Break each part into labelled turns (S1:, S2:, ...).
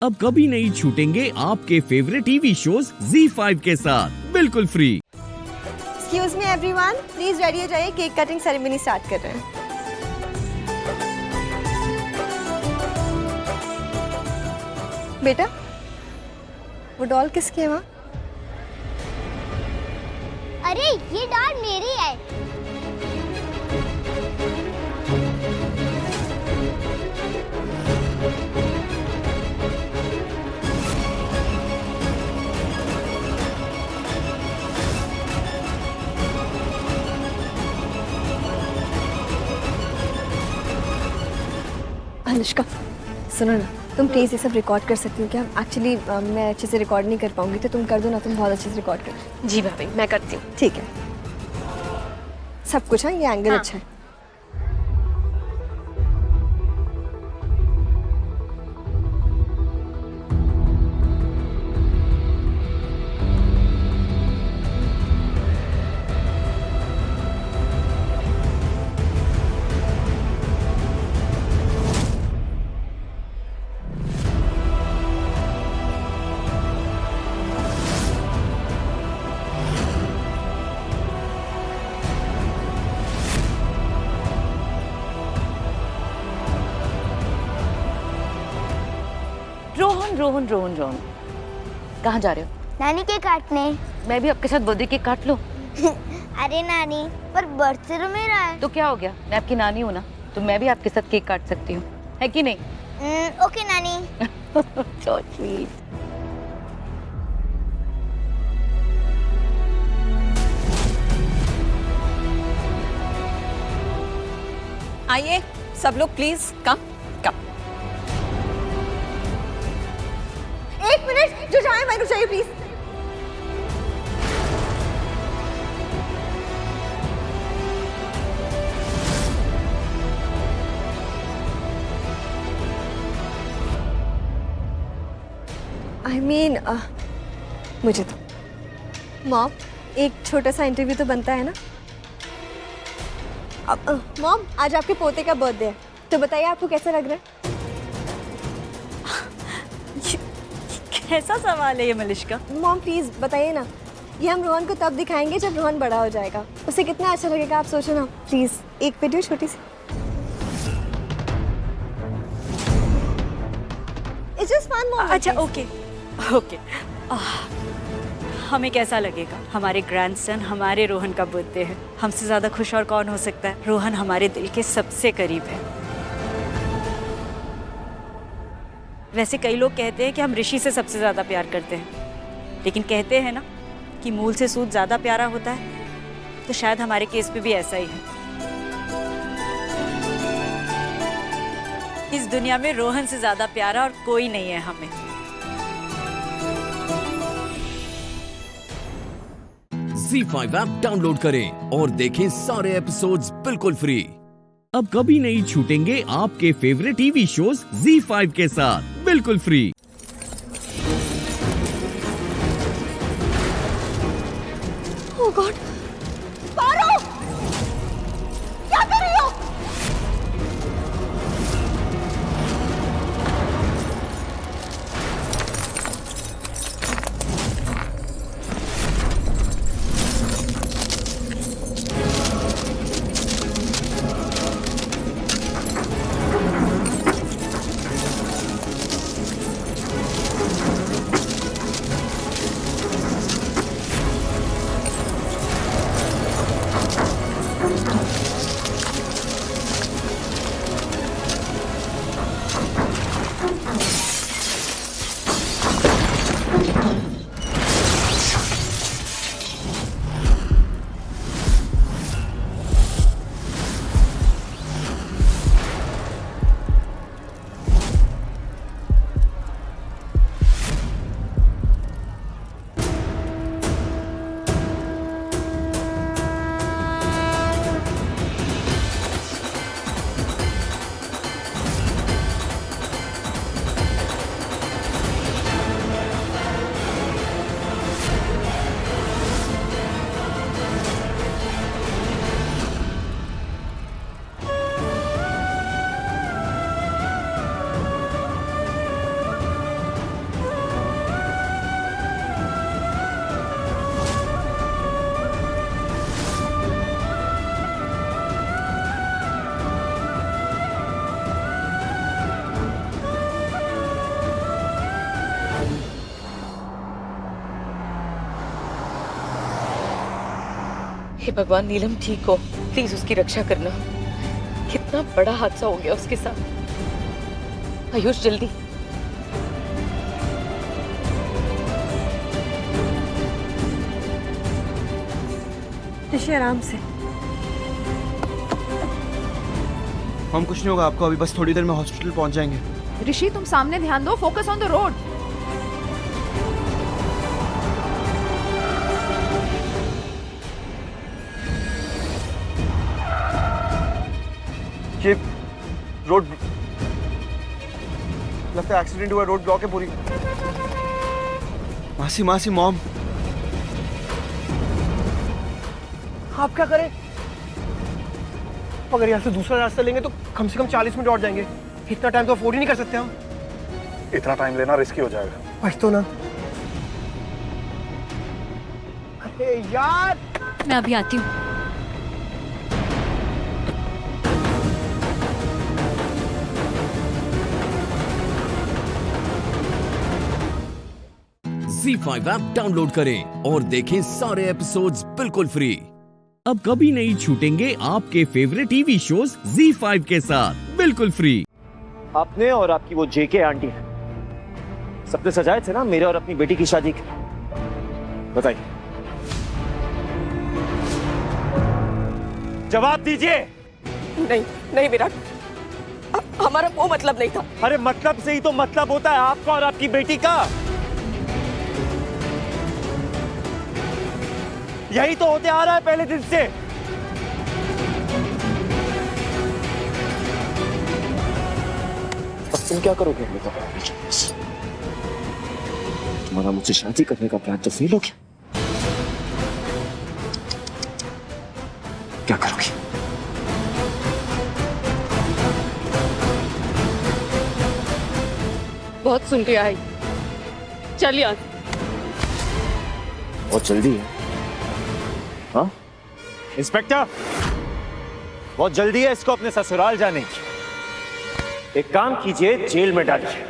S1: अब कभी नहीं छूटेंगे आपके फेवरेट टीवी शोज ZEE5 के साथ बिल्कुल free.
S2: Excuse me everyone, please ready हो जाइए, केक कटिंग सेरेमनी स्टार्ट कर रहे हैं। बेटा, वो डॉल किसकी है वहाँ?
S3: अरे ये डॉल मेरी है।
S2: अनुष्का, सुनो ना, तुम प्लीज ये सब रिकॉर्ड कर सकती हो क्या? एक्चुअली मैं अच्छे से रिकॉर्ड नहीं कर पाऊंगी, तो तुम कर दो ना, तुम बहुत अच्छे से रिकॉर्ड कर।
S4: जी भाभी, मैं करती हूँ।
S2: ठीक है, सब कुछ है, ये एंगल अच्छा है।
S4: रोहन रोहन रोहन, कहाँ जा रहे हो?
S3: नानी के काटने।
S4: मैं भी आपके साथ बर्थडे केक काट लूं?
S3: अरे नानी, पर बर्थडे तो मेरा है।
S4: तो क्या हो गया, मैं आपकी नानी हूँ ना, तो मैं भी आपके साथ केक काट सकती हूँ, है कि नहीं?
S3: ओके नानी।
S4: So sweet.
S5: आइए सब लोग, प्लीज कम कम।
S2: एक मिनट, जो जाए मैं रुक जाइए प्लीज। I mean, मुझे तो मॉम, एक छोटा सा इंटरव्यू तो बनता है ना। अब मॉम, आज आपके पोते का बर्थडे है, तो बताइए आपको कैसा लग रहा है?
S5: कैसा सवाल है ये मलिश्का?
S2: मॉम प्लीज बताइए ना, ये हम रोहन को तब दिखाएंगे जब रोहन बड़ा हो जाएगा, उसे कितना अच्छा लगेगा आप सोचो ना। प्लीज एक वीडियो छोटी सी। It's just fun moment.
S5: अच्छा ओके ओके। हमें कैसा लगेगा? हमारे ग्रैंडसन, हमारे रोहन का बर्थडे है, हमसे ज़्यादा खुश और कौन हो सकता है? रोहन हमारे दिल के सबसे करीब है। वैसे कई लोग कहते हैं कि हम ऋषि से सबसे ज़्यादा प्यार करते हैं, लेकिन कहते हैं ना कि मूल से सूत ज़्यादा प्यारा होता है, तो शायद हमारे केस पे भी ऐसा ही है। इस दुनिया में रोहन से ज़्यादा प्यारा और कोई नहीं है हमें।
S1: ZEE5 ऐप डाउनलोड करें और देखें सारे एपिसोड्स बिल्कुल फ्री। अब कभी नहीं छूटेंगे आपके फेवरेट टीवी शोज ZEE5 के साथ बिल्कुल फ्री।
S2: ओह गॉड, पारो, क्या कर रही हो?
S4: हे भगवान, नीलम ठीक हो, प्लीज उसकी रक्षा करना। कितना बड़ा हादसा हो गया उसके साथ। आयुष जल्दी।
S2: ऋषि आराम से।
S6: हम कुछ नहीं होगा आपको, अभी बस थोड़ी देर में हॉस्पिटल पहुंच जाएंगे।
S7: ऋषि तुम सामने ध्यान दो, फोकस ऑन द रोड।
S6: ये रोड लगता है एक्सीडेंट हुआ, रोड ब्लॉक है पूरी। मासी मासी मॉम, आप क्या करें? अगर यहाँ से दूसरा रास्ता लेंगे तो कम से कम 40 मिनट और जाएंगे। इतना टाइम तो अफोर्ड ही नहीं कर सकते हम।
S8: इतना टाइम लेना रिस्की हो जाएगा।
S6: बस तो ना। अरे यार,
S5: मैं अभी आती हूँ।
S1: Z5 ऐप डाउनलोड करें और देखें सारे एपिसोड्स बिल्कुल फ्री। अब कभी नहीं छूटेंगे आपके फेवरेट टीवी शोज Z5 के साथ बिल्कुल फ्री।
S9: आपने और आपकी वो जेके आंटी है, सबने सजाए थे ना मेरे और अपनी बेटी की शादी की। बताइए, जवाब दीजिए।
S10: नहीं नहीं विराट, हमारा वो मतलब नहीं था।
S9: अरे मतलब से ही तो मतलब होता है आपका और आपकी बेटी का। यही तो होते आ रहा है पहले दिन से। अब तुम क्या करोगे? तुम्हारा मुझसे शादी करने का प्लान तो फेल हो गया। क्या करोगे?
S10: बहुत सुन के आई, चल यार।
S9: बहुत जल्दी है। हाँ इंस्पेक्टर, बहुत जल्दी है इसको अपने ससुराल जाने की। एक काम कीजिए, जेल में डालिए।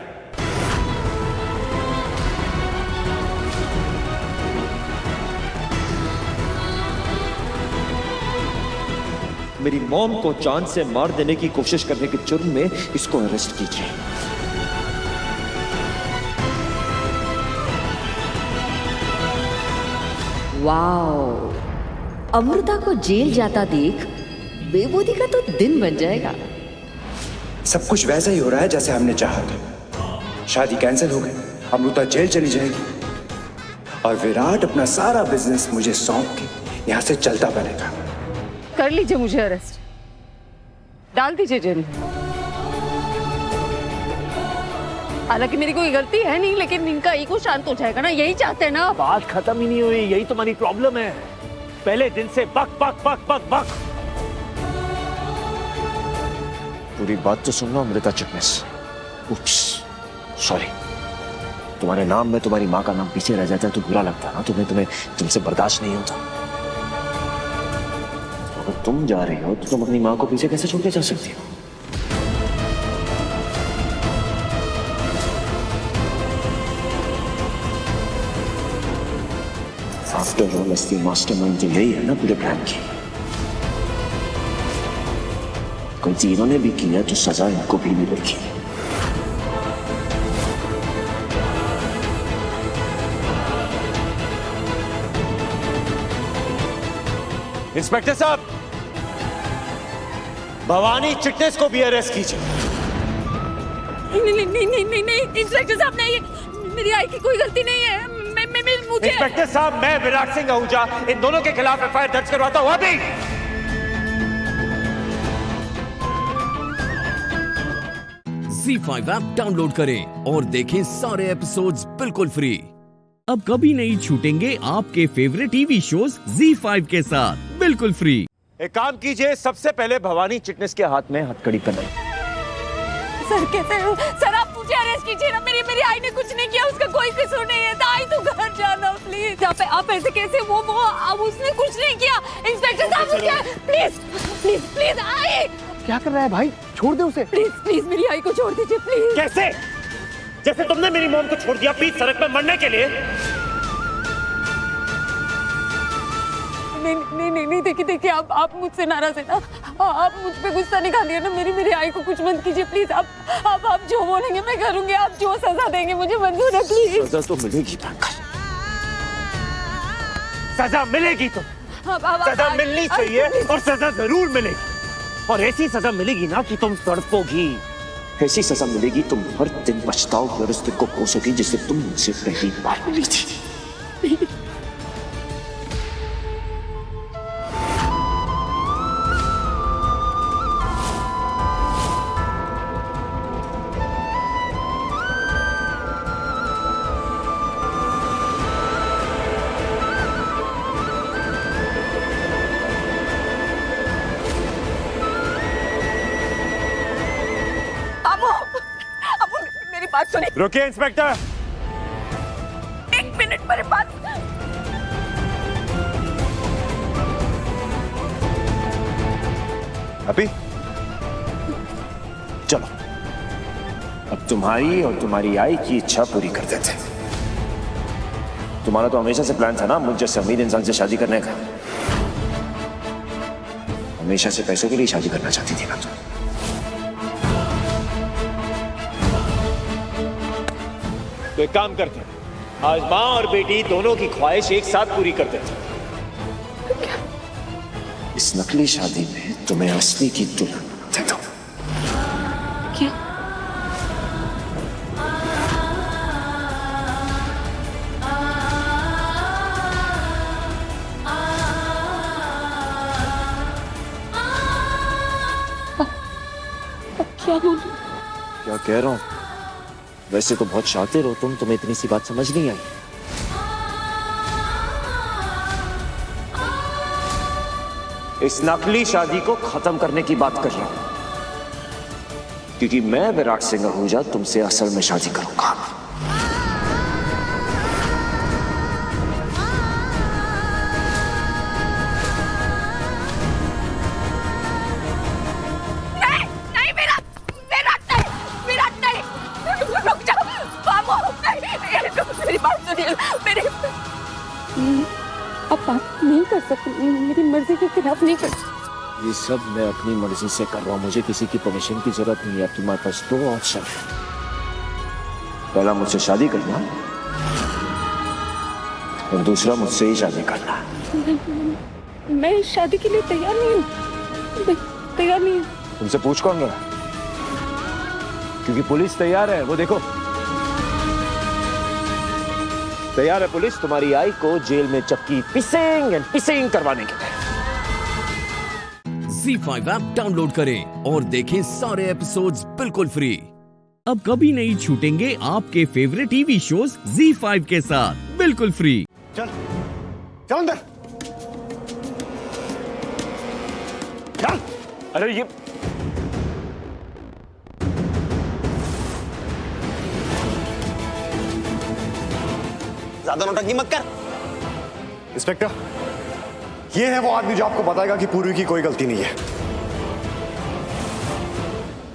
S9: मेरी मॉम को जान से मार देने की कोशिश करने के जुर्म में इसको अरेस्ट कीजिए।
S11: वाओ, अमृता को जेल जाता देख बेबोदी का तो दिन बन जाएगा।
S8: सब कुछ वैसा ही हो रहा है जैसे हमने चाहा था। शादी कैंसिल हो गई, अमृता जेल चली जाएगी और विराट अपना सारा बिजनेस मुझे सौंप के यहाँ से चलता बनेगा।
S10: कर लीजिए मुझे अरेस्ट, डाल दीजिए जेल में। हालांकि मेरी कोई गलती है नहीं, लेकिन इनका ईगो शांत हो जाएगा ना, यही चाहते हैं ना।
S9: बात खत्म ही नहीं हुई, यही तुम्हारी प्रॉब्लम है। पहले दिन से बक बक बक बक बक। पूरी बात तो सुन लो अमृता चिटनेस। उप्स, सॉरी। तुम्हारे नाम में तुम्हारी माँ का नाम पीछे रह जाता है तो बुरा लगता है ना, तुम्हें तुमसे बर्दाश्त नहीं होता। अगर तुम जा रही हो तो तुम अपनी माँ को पीछे कैसे छोड़ के जा सकती हो? आफ्टर ऑल असली मास्टरमाइंड तो यही है ना पूरे प्लान की। कोई चीजों ने भी किया तो सजा इनको भी मिलेगी। इंस्पेक्टर साहब, भवानी चिटनेस को भी अरेस्ट कीजिए।
S10: नहीं नहीं नहीं नहीं नहीं नहीं इंस्पेक्टर साहब, नहीं, मेरी आई की कोई गलती नहीं है। मुझे
S9: इंस्पेक्टर साहब, मैं विराट सिंह आहूजा इन दोनों के खिलाफ एफआईआर दर्ज करवाता हूं अभी।
S1: Z5 ऐप डाउनलोड करें और देखें सारे एपिसोड्स बिल्कुल फ्री। अब कभी नहीं छूटेंगे आपके फेवरेट टीवी शोज Z5 के साथ बिल्कुल फ्री।
S9: एक काम कीजिए, सबसे पहले भवानी चिटनेस के हाथ में हथकड़ी पहनाइए।
S10: सर कैसे हो? सर आप मुझे अरेस्ट कीजिए ना, मेरी आई ने कुछ नहीं किया, उसका कोई कसूर नहीं है। आई तो घर जाना प्लीज। आप ऐसे कैसे? वो अब उसने कुछ नहीं किया। इंस्पेक्टर साहब प्लीज प्लीज प्लीज आई।
S6: क्या कर रहा है भाई? छोड़ दे उसे।
S10: प्लीज प्लीज मेरी आई को छोड़ दीजिए प्लीज।
S9: कैसे? जैसे तुमने मेरी मॉम को छोड़ दिया बीच सड़क में मरने के लिए।
S10: नहीं देखिए आप मुझसे नाराज है ना, आप मुझ पे गुस्सा निकालिए ना, मेरी आई को कुछ मत कीजिए प्लीज। आप जो बोलेंगे मैं करूंगी, आप जो सजा देंगे मुझे मंजूर है प्लीज।
S9: सजा तो मिलेगी प्रांजल, सजा मिलेगी। तो सजा मिलनी चाहिए और सजा जरूर मिलेगी, और ऐसी सजा मिलेगी ना कि तुम तड़पोगी। ऐसी सजा मिलेगी तुम हर दिन पछताओगी और उस दिन को कोसोगी जिससे तुम मुझसे पहली बार मिली थी।
S10: मेरी बात सुनिए।
S9: रुकिए इंस्पेक्टर,
S10: एक मिनट मेरी बात।
S9: अभी चलो, अब तुम्हारी और तुम्हारी आई की इच्छा पूरी कर देते। तुम्हारा तो हमेशा से प्लान था ना मुझ जैसे अमीर इंसान से शादी करने का। हमेशा से पैसों के लिए शादी करना चाहती थी ना तुम। तो एक काम करते हैं, आज माँ और बेटी दोनों की ख्वाहिश एक साथ पूरी कर देते हैं। इस नकली शादी में तुम्हें असली की दुल्हन दे दो।
S10: क्या? क्या बोलूं?
S9: क्या कह रहा हूं? वैसे तो बहुत शातिर हो तुम, तुम्हें इतनी सी बात समझ नहीं आई। इस नकली शादी को खत्म करने की बात कर रहा हूं, क्योंकि मैं विराट सिंह आहूजा तुमसे असल में शादी करूंगा।
S10: आप नहीं कर सकते, मेरी मर्जी के खिलाफ नहीं कर।
S9: ये सब मैं अपनी मर्जी से कर रहा हूं, मुझे किसी की परमिशन की जरूरत नहीं है। तुम्हारे पास दो ऑप्शन है, पहला मुझसे शादी करना और दूसरा मुझसे ही शादी करना।
S10: मैं शादी के लिए तैयार नहीं हूँ, तैयार नहीं हूँ।
S9: तुमसे पूछ कौन रहा? क्योंकि पुलिस तैयार है, वो देखो तैयार है पुलिस तुम्हारी आई को जेल में चक्की पिसिंग करवाने के लिए।
S1: ZEE5 ऐप डाउनलोड करें और देखें सारे एपिसोड्स बिल्कुल फ्री। अब कभी नहीं छूटेंगे आपके फेवरेट टीवी शोज ZEE5 के साथ बिल्कुल फ्री।
S6: चल चल अंदर चल।
S9: अरे ये
S6: ज्यादा नौटंकी मत कर। इंस्पेक्टर, ये है वो आदमी जो आपको बताएगा कि पूर्वी की कोई गलती नहीं है।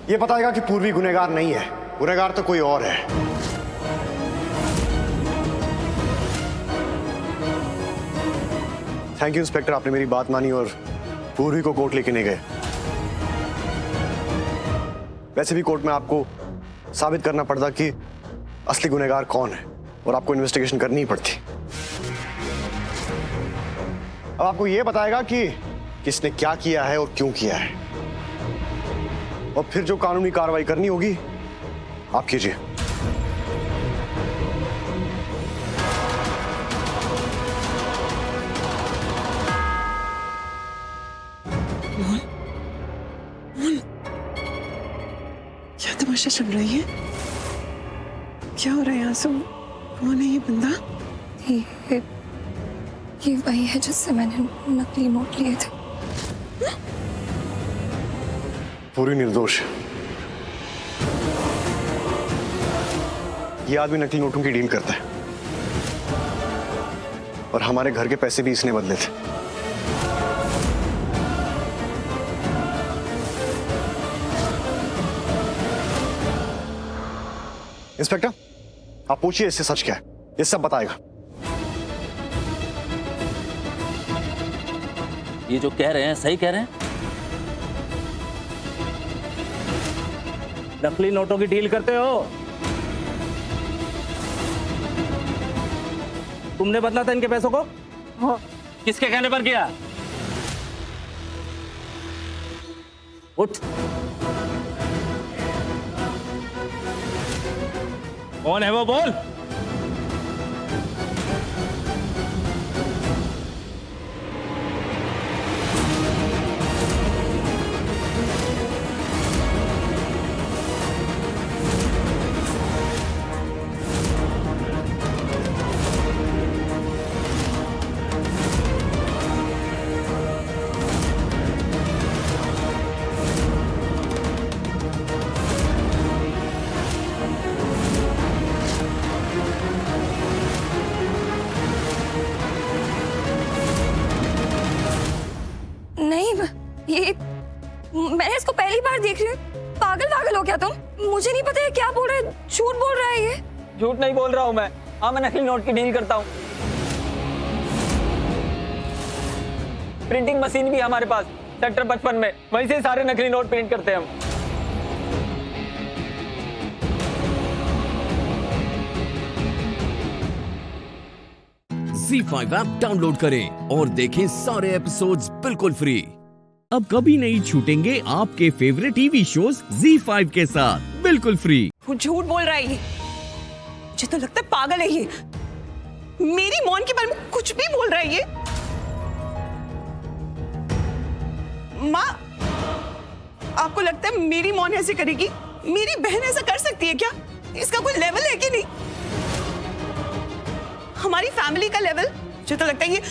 S6: ये बताएगा कि पूर्वी गुनहगार नहीं है, गुनहगार तो कोई और है। थैंक यू इंस्पेक्टर, आपने मेरी बात मानी और पूर्वी को कोर्ट लेके नहीं गए। वैसे भी कोर्ट में आपको साबित करना पड़ता कि असली गुनहगार कौन है और आपको इन्वेस्टिगेशन करनी ही पड़ती। अब आपको यह बताएगा कि किसने क्या किया है और क्यों किया है, और फिर जो कानूनी कार्रवाई करनी होगी आप कीजिए।
S12: क्या तमाशा चल रही है? क्या हो रहा है यहाँ से? कौन है ये बंदा?
S2: ये वही है जिससे मैंने नकली नोट लिए थे।
S6: पूरी निर्दोष है। ये आदमी नकली नोटों की डील करता है और हमारे घर के पैसे भी इसने बदले थे। इंस्पेक्टर, आप पूछिए इससे सच क्या है, ये सब बताएगा।
S13: ये जो कह रहे हैं सही कह रहे हैं?
S9: नकली नोटों की डील करते हो? तुमने बदला था इनके पैसों को?
S13: हाँ। किसके कहने पर किया?
S9: उठ। कौन है वो, बोल।
S2: नहीं, ये मैंने इसको पहली बार देख रही हूँ। पागल हो क्या तुम? मुझे नहीं पता है क्या बोल रहा है, झूठ बोल रहा है ये।
S14: झूठ नहीं बोल रहा हूँ मैं। हाँ, मैं नकली नोट की डील करता हूँ। प्रिंटिंग मशीन भी है हमारे पास सेक्टर 55 में, वहीं से सारे नकली नोट प्रिंट करते हैं हम।
S1: ZEE5 ऐप डाउनलोड करें और देखें सारे एपिसोड्स बिल्कुल फ्री। अब कभी नहीं छूटेंगे आपके फेवरेट टीवी शोज ZEE5 के साथ बिल्कुल फ्री।
S12: वो झूठ बोल रहा है ये। मुझे तो लगता है पागल है ये। मेरी मौन के बारे में कुछ भी बोल रहा है ये। माँ, आपको लगता है मेरी मौन ऐसे करेगी? मेरी बहन ऐसा कर सकती है क्या? इसका कोई लेवल है कि नहीं? हमारी फैमिली का लेवल। मुझे तो लगता है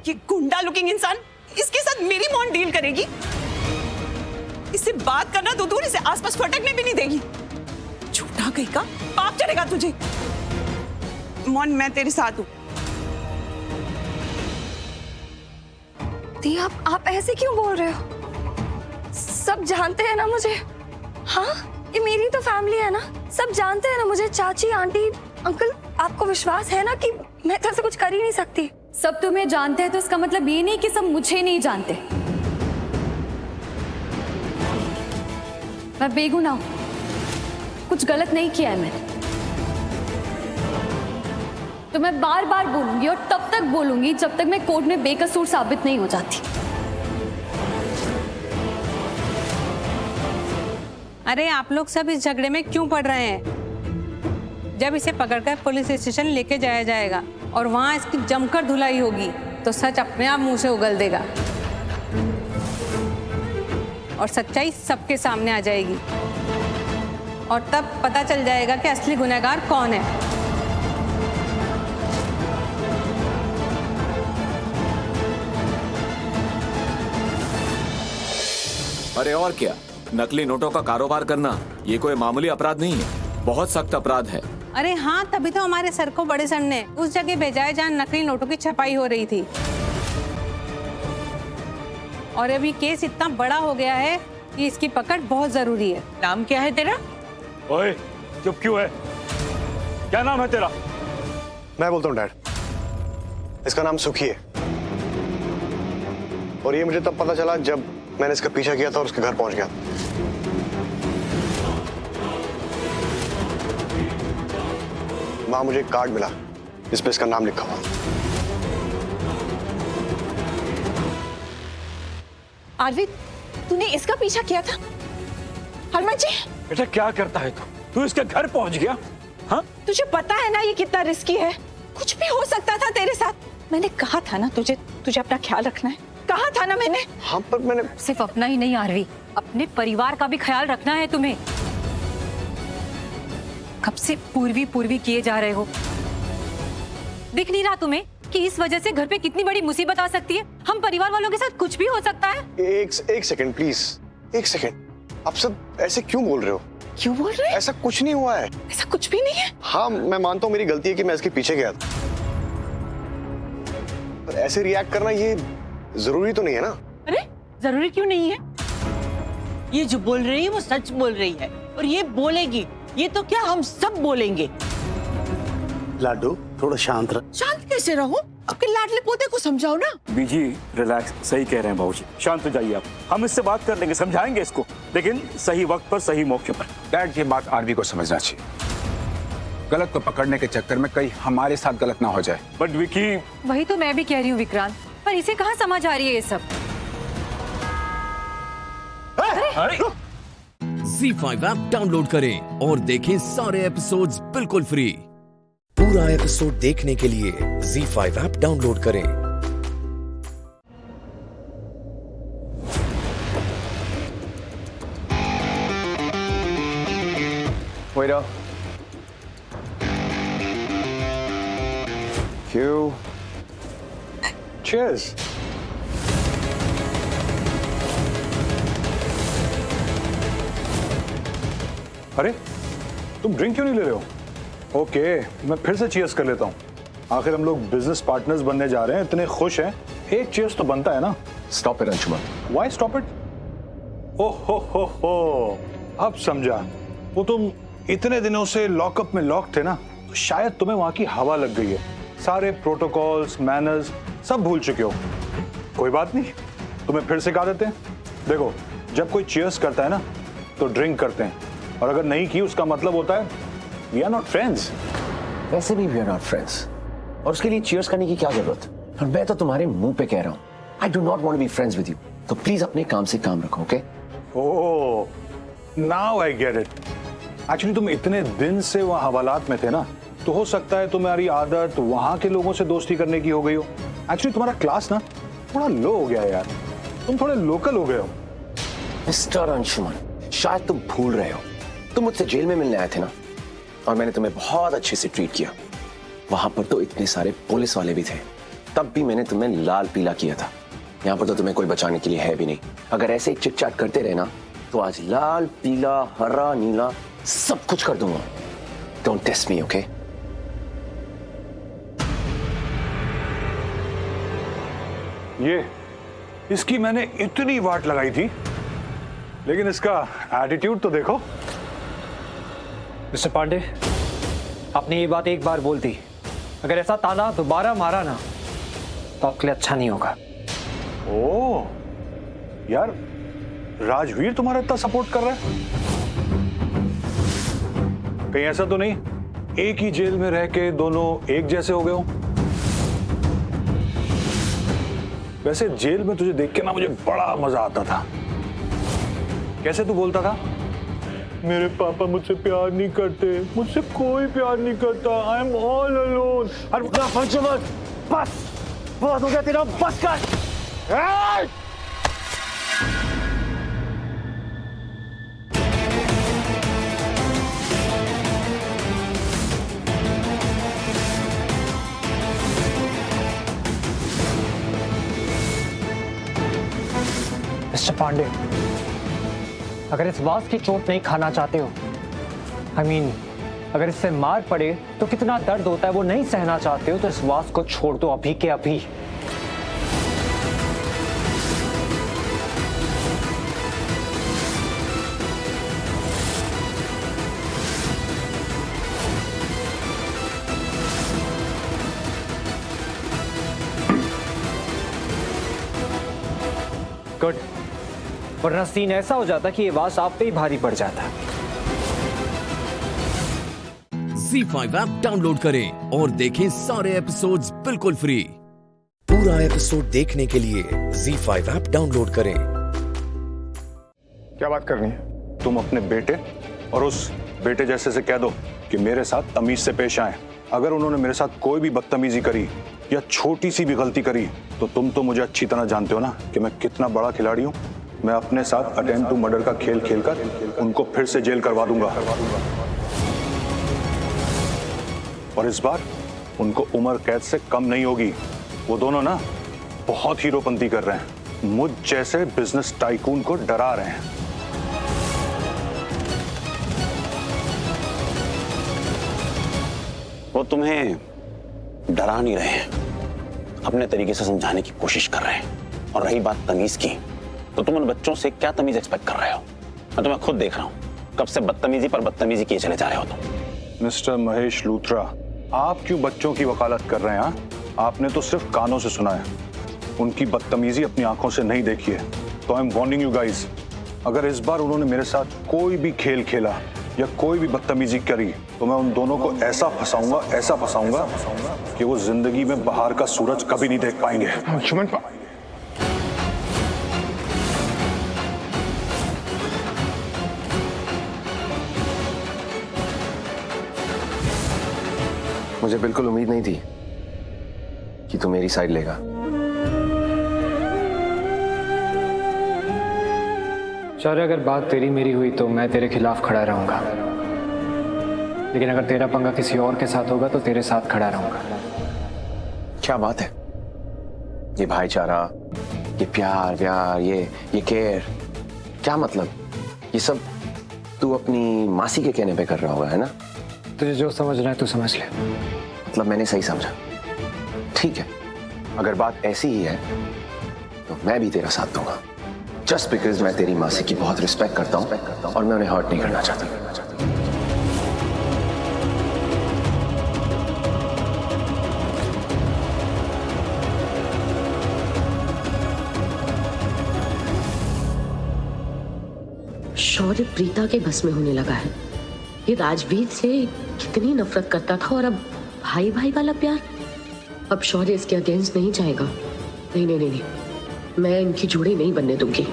S12: ये गुंडा लुकिंग इंसान इसके साथ मेरी मौन डील करेगी। इससे बात करना तो दूर, इसे आसपास फटकने भी नहीं देगी। झूठा कहीं का पाप चढ़ेगा तुझे। मौन, मैं तेरे साथ हूं।
S2: दी, आप ऐसे क्यों बोल रहे हो? सब जानते हैं ना मुझे। हाँ, ये मेरी तो फैमिली है ना, सब जानते हैं ना मुझे। चाची, आंटी, अंकल, आपको विश्वास है ना कि मैं तो ऐसा कुछ कर ही नहीं सकती।
S10: सब तुम्हें जानते हैं तो इसका मतलब ये नहीं कि सब मुझे नहीं जानते। मैं बेगुनाह हूं, कुछ गलत नहीं किया है मैंने। तो मैं बार बार बोलूंगी और तब तक बोलूंगी जब तक मैं कोर्ट में बेकसूर साबित नहीं हो जाती।
S15: अरे आप लोग सब इस झगड़े में क्यों पड़ रहे हैं? जब इसे पकड़कर पुलिस स्टेशन लेके जाया जाएगा और वहां इसकी जमकर धुलाई होगी तो सच अपने आप मुंह से उगल देगा और सच्चाई सबके सामने आ जाएगी और तब पता चल जाएगा कि असली गुनहगार कौन है।
S16: अरे और क्या, नकली नोटों का कारोबार करना ये कोई मामूली अपराध नहीं है, बहुत सख्त अपराध है।
S15: अरे हाँ, तभी तो हमारे सर को बड़े सर ने उस जगह भेजा है जहाँ नकली नोटों की छपाई हो रही थी। और अभी केस इतना बड़ा हो गया है कि इसकी पकड़ बहुत जरूरी है।
S12: नाम क्या है तेरा?
S9: ओए, चुप क्यों है? क्या नाम है तेरा?
S6: मैं बोलता हूँ डैड, इसका नाम सुखी है। और ये मुझे तब पता चला जब मैंने इसका पीछा किया था और उसके घर पहुंच गया। वहां मुझे एक कार्ड मिला जिस पे इसका नाम लिखा हुआ।
S12: आरवी, तूने इसका पीछा किया था? हरमन जी,
S9: बेटा क्या करता है तू इसके घर पहुंच गया? हाँ,
S12: तुझे पता है ना ये कितना रिस्की है। कुछ भी हो सकता था तेरे साथ। मैंने कहा था ना तुझे अपना ख्याल रखना है, कहा था ना मैंने।
S6: हाँ, पर मैंने
S10: सिर्फ अपना ही नहीं आरवी, अपने परिवार का भी ख्याल रखना है तुम्हें। कब से पूर्वी किए जा रहे हो? दिख नहीं रहा तुम्हें कि इस वजह से घर पे कितनी बड़ी मुसीबत आ सकती है? हम परिवार वालों के साथ कुछ भी हो सकता है।
S6: एक सेकंड प्लीज, एक सेकंड। आप सब ऐसे क्यों बोल रहे हो?
S12: क्यों बोल रहे हैं?
S6: ऐसा कुछ नहीं हुआ है।
S12: ऐसा कुछ भी नहीं है।
S6: हाँ, मैं मानता हूँ मेरी गलती है कि मैं इसके पीछे गया था, पर ऐसे रिएक्ट करना ये जरूरी तो नहीं है ना।
S17: अरे जरूरी क्यों नहीं है? ये जो बोल रही है वो सच बोल रही है और ये बोलेगी। ये तो क्या हम सब बोलेंगे।
S18: लाडू, थोड़ा शांत रह।
S17: शांत कैसे रहूं? आपके लाडले पोते को समझाओ ना।
S18: बीजी रिलैक्स, सही कह रहे हैं बाबूजी, शांत हो जाइए आप। हम इससे बात कर लेंगे, समझाएंगे इसको, लेकिन सही वक्त पर सही मौके पर।
S19: डैड, ये बात आरवी को समझना चाहिए। गलत को पकड़ने के चक्कर में कहीं हमारे साथ गलत ना हो जाए।
S18: बट विकी,
S15: वही तो मैं भी कह रही हूँ विक्रांत, पर इसे कहाँ समझ आ रही है ये सब।
S1: अरे Z5 ऐप डाउनलोड करें और देखें सारे एपिसोड्स बिल्कुल फ्री।
S20: पूरा एपिसोड देखने के लिए Z5 ऐप डाउनलोड करें।
S6: Waiter. Q. Cheers. अरे तुम ड्रिंक क्यों नहीं ले रहे हो? ओके, मैं फिर से चीयर्स कर लेता हूँ। आखिर हम लोग बिजनेस पार्टनर्स बनने जा रहे हैं, इतने खुश हैं, एक चीयर्स तो बनता है ना।
S21: Stop it Anshuman.
S6: Why stop it? ओहो हो, अब समझा। वो तुम इतने दिनों से लॉकअप में लॉक थे ना, तो शायद तुम्हें वहां की हवा लग गई है। सारे प्रोटोकॉल्स, मैनर्स सब भूल चुके हो। कोई बात नहीं, तुम्हें फिर सिखा देते हैं। देखो, जब कोई चीयर्स करता है ना, तो ड्रिंक करते हैं, और अगर नहीं की उसका मतलब होता है वी आर नॉट फ्रेंड्स।
S21: वैसे भी वी आर नॉट फ्रेंड्स, और उसके लिए चीयर्स करने की क्या जरूरत? और मैं तो तुम्हारे मुंह पे कह रहा हूँ, I do not want to be friends with you. तो प्लीज अपने काम से काम रखो, okay?
S6: Oh, now I get it. Actually तुम इतने दिन से वहाँ हवालात में थे ना, तो हो सकता है तुम्हारी आदत वहाँ के लोगों से दोस्ती करने की हो गई हो। एक्चुअली तुम्हारा क्लास ना थोड़ा लो हो गया है यार, तुम थोड़े लोकल हो गए हो।
S21: मिस्टर अंशुमन, शायद तुम भूल रहे हो, तुम मुझसे जेल में मिलने आए थे ना, और मैंने तुम्हें बहुत अच्छे से ट्रीट किया। वहां पर तो इतने सारे पुलिस वाले भी थे, तब भी मैंने तुम्हें लाल पीला किया था। यहाँ पर तो तुम्हें कोई बचाने के लिए है भी नहीं। अगर ऐसे ही चिट चाट करते रहे ना, तो आज लाल पीला हरा नीला सब कुछ कर दूंगा। Don't test me, okay?
S6: ये इसकी मैंने इतनी वाट लगाई थी, लेकिन इसका एटीट्यूड तो देखो।
S14: मिस्टर पांडे, आपने ये बात एक बार बोल दी, अगर ऐसा ताना दोबारा मारा ना, तो आपके लिए अच्छा नहीं होगा।
S6: ओह यार, राजवीर तुम्हारा इतना सपोर्ट कर रहा है? कहीं ऐसा तो नहीं एक ही जेल में रह के दोनों एक जैसे हो गए हो? वैसे जेल में तुझे देख के ना मुझे बड़ा मजा आता था। कैसे तू बोलता था, मेरे पापा मुझसे प्यार नहीं करते, मुझसे कोई प्यार नहीं करता, आई एम ऑल अलोन।
S9: अरे बस बहुत हो गया तेरा, बस कर।
S14: मिस्टर पांडे, अगर इस वास की चोट नहीं खाना चाहते हो, I mean, अगर इससे मार पड़े तो कितना दर्द होता है वो नहीं सहना चाहते हो, तो इस वास को छोड़ दो अभी के अभी। गुड, वरना सीन ऐसा हो जाता कि ये वास आप पे ही भारी पड़ जाता।
S1: Z5 ऐप डाउनलोड करें और देखें सारे एपिसोड्स बिल्कुल फ्री।
S20: पूरा एपिसोड देखने के लिए Z5 ऐप डाउनलोड करें।
S6: क्या बात करनी है? तुम अपने बेटे और उस बेटे जैसे से कह दो कि मेरे साथ तमीज से पेश आए। अगर उन्होंने मेरे साथ कोई भी बदतमीजी करी या छोटी सी भी गलती करी, तो तुम तो मुझे अच्छी तरह जानते हो ना कि मैं कितना बड़ा खिलाड़ी हूँ। मैं अपने साथ अटेम्प्ट टू मर्डर का खेल खेलकर उनको फिर से जेल करवा दूंगा, और इस बार उनको उम्र कैद से कम नहीं होगी। वो दोनों ना बहुत हीरोपंती कर रहे हैं, मुझ जैसे बिजनेस टाइकून को डरा रहे हैं।
S21: वो तुम्हें डरा नहीं रहे हैं, अपने तरीके से समझाने की कोशिश कर रहे हैं। और रही बात तमीज की, तो तुम उन बच्चों से क्या तमीज एक्सपेक्ट कर रहे हो? मैं तुम्हें खुद देख रहा हूँ, कब से बदतमीजी पर बदतमीजी किए चले जा रहे हो तुम।
S6: मिस्टर महेश लूथरा, आप क्यों बच्चों की वकालत कर रहे हैं? आपने तो सिर्फ कानों से सुना है, उनकी बदतमीजी अपनी आंखों से नहीं देखी है। तो I am warning you guys, अगर इस बार उन्होंने मेरे साथ कोई भी खेल खेला या कोई भी बदतमीजी करी तो मैं उन दोनों को ऐसा फंसाऊंगा कि वो जिंदगी में बाहर का सूरज कभी नहीं देख पाएंगे।
S19: अंशुमन,
S21: मुझे बिल्कुल उम्मीद नहीं थी कि तू मेरी साइड लेगा।
S14: शौर्य, अगर बात तेरी मेरी हुई तो मैं तेरे खिलाफ खड़ा रहूंगा, लेकिन अगर तेरा पंगा किसी और के साथ होगा तो तेरे साथ खड़ा रहूंगा।
S21: क्या बात है, ये भाईचारा, ये प्यार व्यार, ये केयर, क्या मतलब? ये सब तू अपनी मासी के कहने पे कर रहा होगा, है ना?
S14: तुझे जो समझ रहा है तू समझ ले।
S21: मतलब मैंने सही समझा? ठीक है, अगर बात ऐसी ही है तो मैं भी तेरा साथ दूंगा, जस्ट बिकॉज मैं तेरी मासी की बहुत रिस्पेक्ट करता हूं और मैं उन्हें हर्ट नहीं करना चाहता।
S11: शौर्य प्रीता के बस में होने लगा है। ये राजवीर से कितनी नफरत करता था और अब भाई भाई वाला प्यार। अब शौर्य इसके अगेंस्ट नहीं जाएगा। नहीं नहीं नहीं, मैं इनकी जोड़ी नहीं बनने दूंगी।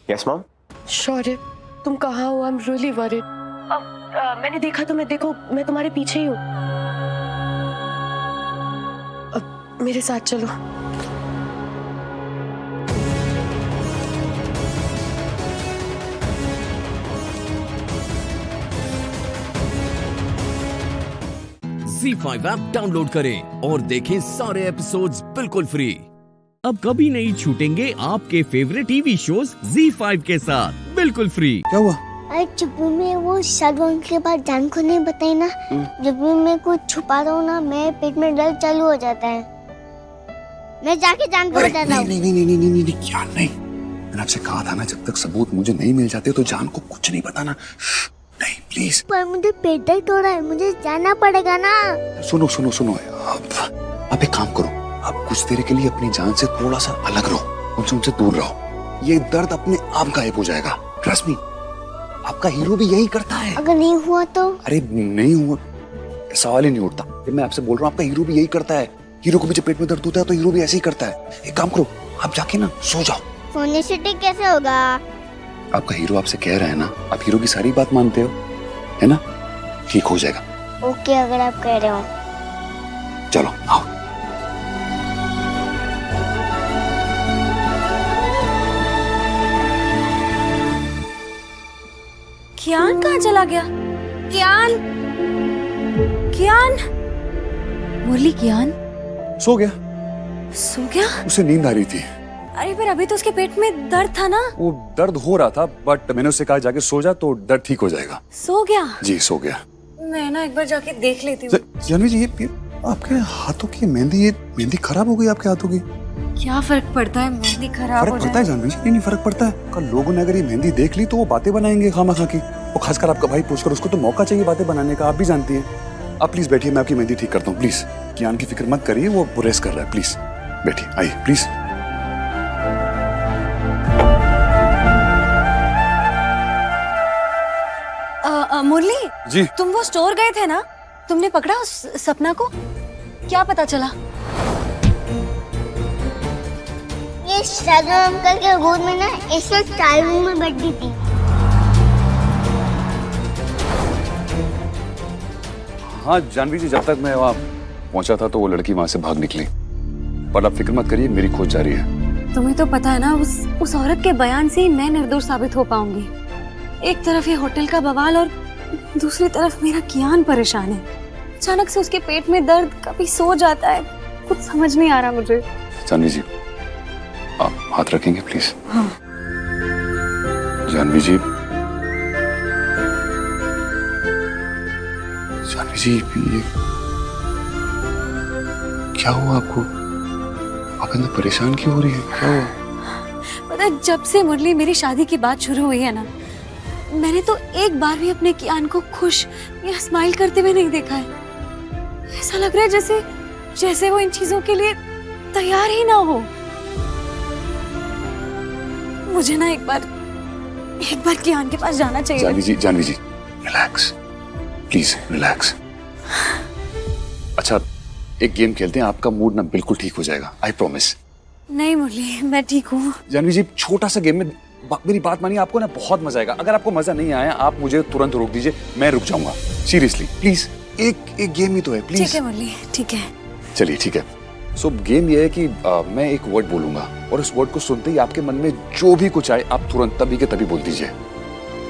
S21: Yes mom.
S2: शौर्य, तुम कहाँ हो? I am really worried. मैंने देखा तो मैं तुम्हारे पीछे ही हूँ। अब मेरे साथ चलो।
S1: ZEE5 ऐप डाउनलोड करें और देखें सारे एपिसोड्स बिल्कुल फ्री। अब कभी नहीं छूटेंगे आपके फेवरेट टीवी शोज ZEE5 के साथ बिल्कुल फ्री।
S3: क्या हुआ? अरे जब भी मैं वो शाहरुख के बाद जान को नहीं बताई ना, जब भी मैं कुछ छुपा रहा हूँ ना, मेरे पेट में दर्द चालू हो जाता है। मैं जाके जान को बताता हूँ।
S19: नहीं, क्या नहीं? मैंने आपसे कहा था ना, जब तक सबूत मुझे नहीं मिल जाते तो जान को कुछ नहीं बताना। नहीं प्लीज।
S3: पर मुझे पेट दर्द हो रहा है, मुझे जाना पड़ेगा ना।
S19: सुनो, आप एक काम करो, आप कुछ देर के लिए अपनी जान से थोड़ा सा अलग रहो, उनसे दूर रहो। ये दर्द अपने आप गायब हो जाएगा, ट्रस्ट मी। आपका हीरो भी यही करता है।
S3: अगर नहीं हुआ तो? अरे
S19: नहीं हुआ, सवाल ही नहीं उठता। मैं आपसे बोल रहा हूँ, आपका हीरो भी यही करता है। हीरो को भी जब पेट में दर्द होता है तो हीरो भी ऐसे ही करता है। एक काम करो, आप जाके ना सो जाओ।
S3: सोने से ठीक कैसे होगा?
S19: आपका हीरो आपसे कह रहा है ना, आप हीरो की सारी बात मानते हो, है ना? ठीक हो जाएगा।
S3: ओके, अगर आप कह रहे हो।
S19: चलो आओ।
S2: कियान कहाँ चला गया? कियान मुरली, कियान
S19: सो गया। उसे नींद आ रही थी।
S2: अरे पर अभी तो उसके पेट में दर्द था ना।
S19: वो दर्द हो रहा था, बट मैंने उससे कहा जाके सो जा तो दर्द ठीक हो जाएगा।
S2: सो गया?
S19: जी सो गया।
S2: मैं ना एक बार जाके देख लेती हूँ।
S19: जानवी जी, ये आपके हाथों की मेहंदी खराब हो गई आपके हाथों की।
S2: क्या फर्क पड़ता है मेहंदी खराब हो जाए?
S19: फर्क पड़ता है जानवी जी, नहीं फर्क पड़ता है। कल लोगों ने अगर ये मेहंदी देख ली तो वो बातें बनाएंगे खामखा की। वो खासकर आपका भाई पूछकर, उसको तो मौका चाहिए बातें बनाने का, आप भी जानती हैं। आप प्लीज बैठिए, मैं आपकी मेहंदी ठीक करता हूँ प्लीज। कियान की फिक्र मत करिए, वो रेस्ट कर रहा है। प्लीज बैठिए, आइए प्लीज।
S2: मुरली
S19: जी,
S2: तुम वो स्टोर गए थे ना, तुमने पकड़ा उस सपना को? क्या पता चला?
S3: ये शाहरुख अंकल के गोद में ना 104 में बैठी थी।
S19: हाँ जानवी जी, जब तक मैं वहाँ पहुंचा था तो वो लड़की वहां से भाग निकली, पर आप फिक्र मत करिए, मेरी खोज जारी है।
S2: तुम्हें तो पता है ना, उस औरत के बयान से ही मैं निर्दोष साबित हो पाऊंगी। एक तरफ ये होटल का बवाल और दूसरी तरफ मेरा कियान परेशान है। अचानक से उसके पेट में दर्द, कभी सो जाता है, कुछ समझ नहीं आ रहा मुझे।
S19: जानवी जी, आप हाथ रखेंगे प्लीज?
S2: हाँ।
S19: जानवी जी, जानवी जी, ये क्या हुआ आपको? आप इतना परेशान क्यों हो रही है? क्या हुआ?
S10: पता है, जब से मुरली मेरी शादी की बात शुरू हुई है ना, मैंने तो एक बार भी अपने कियान को खुश या स्माइल करते हुए नहीं देखा है। ऐसा लग रहा है जैसे वो इन चीजों के लिए तैयार ही ना हो। मुझे ना एक बार कियान के पास जाना चाहिए।
S19: जानवी जी, रिलैक्स, प्लीज रिलैक्स। अच्छा, एक गेम खेलते हैं, आपका मूड ना बिल्कुल ठीक हो जाएगा, आई प्रॉमिस।
S10: नहीं मुरली, मैं ठीक हूँ।
S19: जानवी जी, छोटा सा गेम में मेरी बात मानिए, आपको ना बहुत मजा आएगा। अगर आपको मजा नहीं आया, आप मुझे तुरंत रोक दीजिए, मैं रुक जाऊंगा। सीरियसली प्लीज, एक गेम ही तो है, प्लीज।
S10: ठीक है मुरली, ठीक है।
S19: चलिए ठीक है। सो गेम ये है कि मैं एक वर्ड बोलूंगा और उस वर्ड को सुनते ही आपके मन में जो भी कुछ आए, आप तुरंत तभी के तभी बोल दीजिए।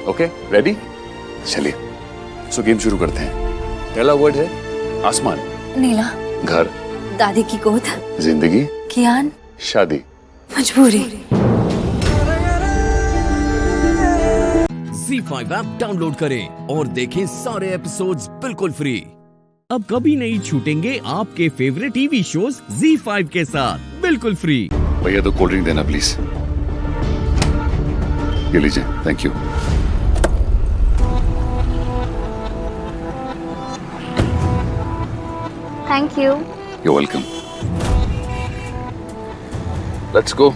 S19: Okay, ready? चलिए, सो गेम शुरू करते हैं। पहला वर्ड है आसमान,
S10: नीला,
S19: घर,
S10: दादी की गोद,
S19: जिंदगी,
S10: कियान,
S19: शादी,
S10: मजबूरी।
S1: Z5 ऐप डाउनलोड करें और देखें सारे एपिसोड्स बिल्कुल फ्री। अब कभी नहीं छूटेंगे आपके फेवरेट टीवी शोज Z5 के साथ बिल्कुल फ्री।
S19: भैया तो कोल्ड ड्रिंक देना प्लीज। ये लीजिए, thank you.
S3: Thank you.
S19: You're welcome. Let's go.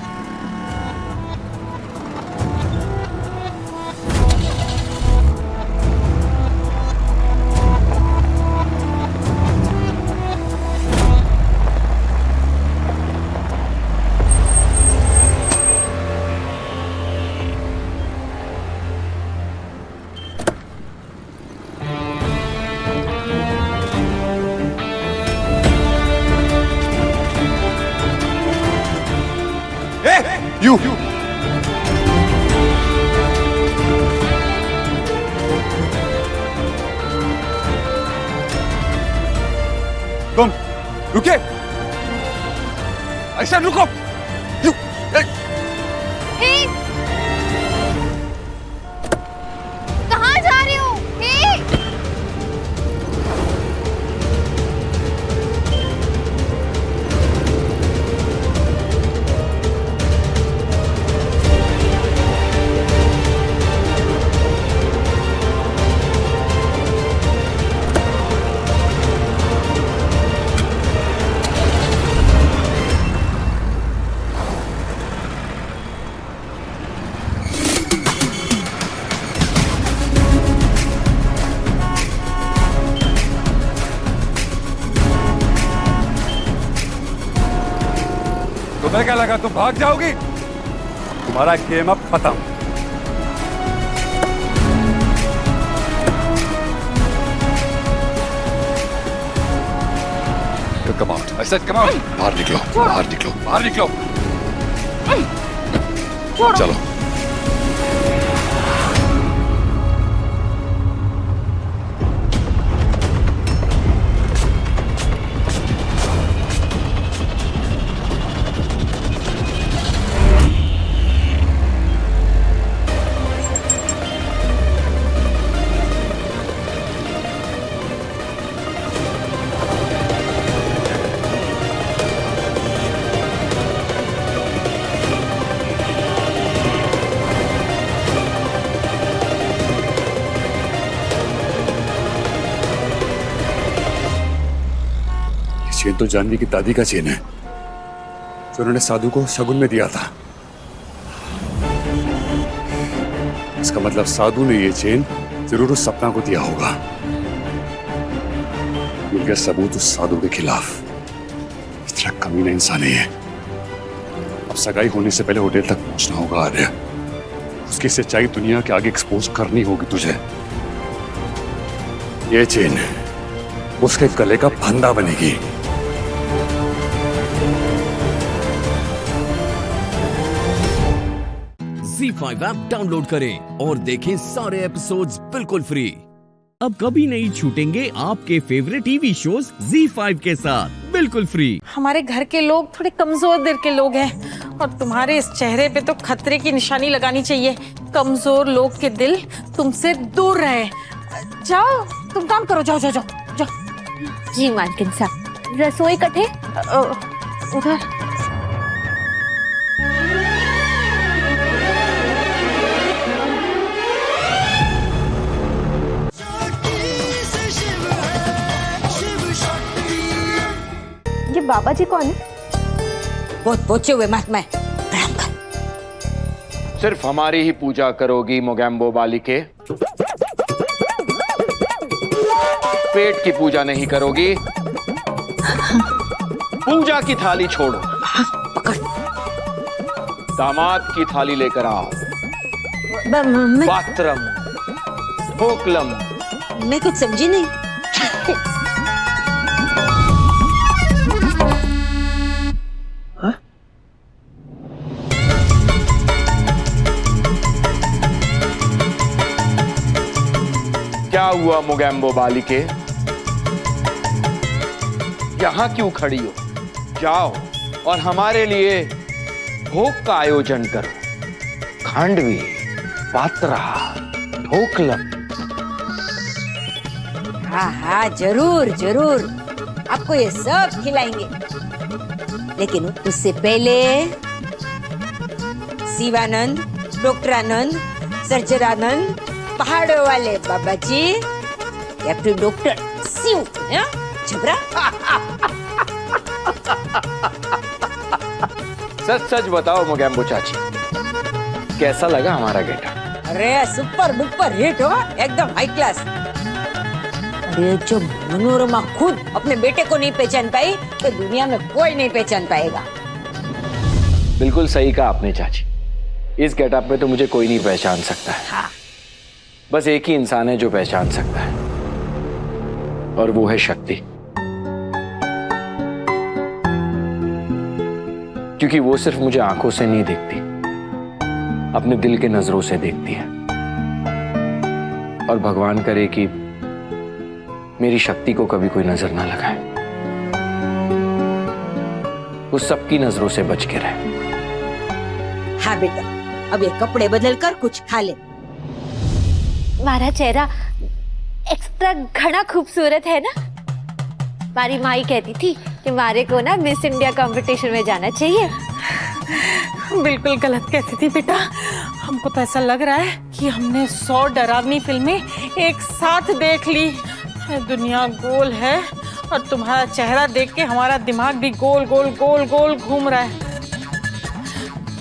S19: You. तुम रुके। ऐसा रुको। You.
S3: कहाँ जा रही हो?
S19: तुम्हें क्या लगा तुम भाग जाओगी? तुम्हारा गेम अब खत्म। Come out. I said come out. बाहर निकलो, बाहर निकलो, बाहर निकलो। चलो। चेन तो जानवी की दादी का चेन है जो उन्होंने साधु को शगुन में दिया था। इसका मतलब साधु ने ये चेन जरूर उस सपना को दिया होगा। मिल गया सबूत उस साधु के खिलाफ। इस तरह कमीना इंसान है ये। अब सगाई होने से पहले होटल तक पहुंचना होगा आर्य। उसकी सच्चाई दुनिया के आगे एक्सपोज करनी होगी तुझे। ये चेन उसके गले का फंदा बनेगी।
S1: Z5 ऐप डाउनलोड करें और देखें सारे एपिसोड्स बिल्कुल फ्री। अब कभी नहीं छूटेंगे आपके फेवरेट टीवी शोज Z5 के साथ बिल्कुल फ्री।
S17: हमारे घर के लोग थोड़े कमजोर दिल के लोग हैं और तुम्हारे इस चेहरे पे तो खतरे की निशानी लगानी चाहिए। कमजोर लोग के दिल तुमसे दूर रहे। जाओ तुम काम करो, जाओ जाओ जाओ जाओ।
S3: जी मालकिन साहब। रसोई कटे
S17: उधर।
S10: बाबा जी कौन है?
S17: बहुत पहुंचे हुए महात्मा है। प्रणाम कर।
S4: सिर्फ हमारी ही पूजा करोगी मोगैम्बो बालिके? पेट की पूजा नहीं करोगी? पूजा की थाली छोड़ो, दामाद की थाली लेकर आओ। पात्रम, ढोकलम।
S17: मैं कुछ समझी नहीं।
S4: क्या हुआ मोगैम्बो बालिके? यहां क्यों खड़ी हो? जाओ और हमारे लिए भोग का आयोजन करो। खांडवी, पात्रा, ढोकलम।
S17: हाँ हाँ, जरूर जरूर, आपको ये सब खिलाएंगे। लेकिन उससे पहले शिवानंद, डॉक्टर आनंद, सर्जरानंद, पहाड़ों वाले बाबा जी या फिर डॉक्टर शिव, झबरा।
S4: सच सच बताओ मोगैम्बो चाची, कैसा लगा हमारा गेटअप?
S17: अरे सुपर डुपर हिट हो, एकदम हाई क्लास। अरे जो मनोरमा खुद अपने बेटे को नहीं पहचान पाई तो दुनिया में कोई नहीं पहचान पाएगा।
S4: बिल्कुल सही कहा आपने चाची, इस गेटअप में तो मुझे कोई नहीं पहचान सकता है।
S17: हाँ।
S4: बस एक ही इंसान है जो पहचान सकता है, और वो है शक्ति। क्योंकि वो सिर्फ मुझे आंखों से नहीं देखती, अपने दिल के नजरों से देखती है। और भगवान करे कि मेरी शक्ति को कभी कोई नजर ना लगाए, वो सबकी नजरों से बच के रहे।
S17: हाँ बेटा, अब ये कपड़े बदल कर कुछ खा ले।
S10: मारा चेहरा एक्स्ट्रा घना खूबसूरत है ना। हमारी माँ ही कहती थी कि मारे को ना मिस इंडिया कंपटीशन में जाना चाहिए।
S17: बिल्कुल गलत कहती थी बेटा। हमको तो ऐसा लग रहा है कि हमने 100 डरावनी फिल्में एक साथ देख ली। दुनिया गोल है और तुम्हारा चेहरा देख के हमारा दिमाग भी गोल गोल गोल गोल घूम रहा है।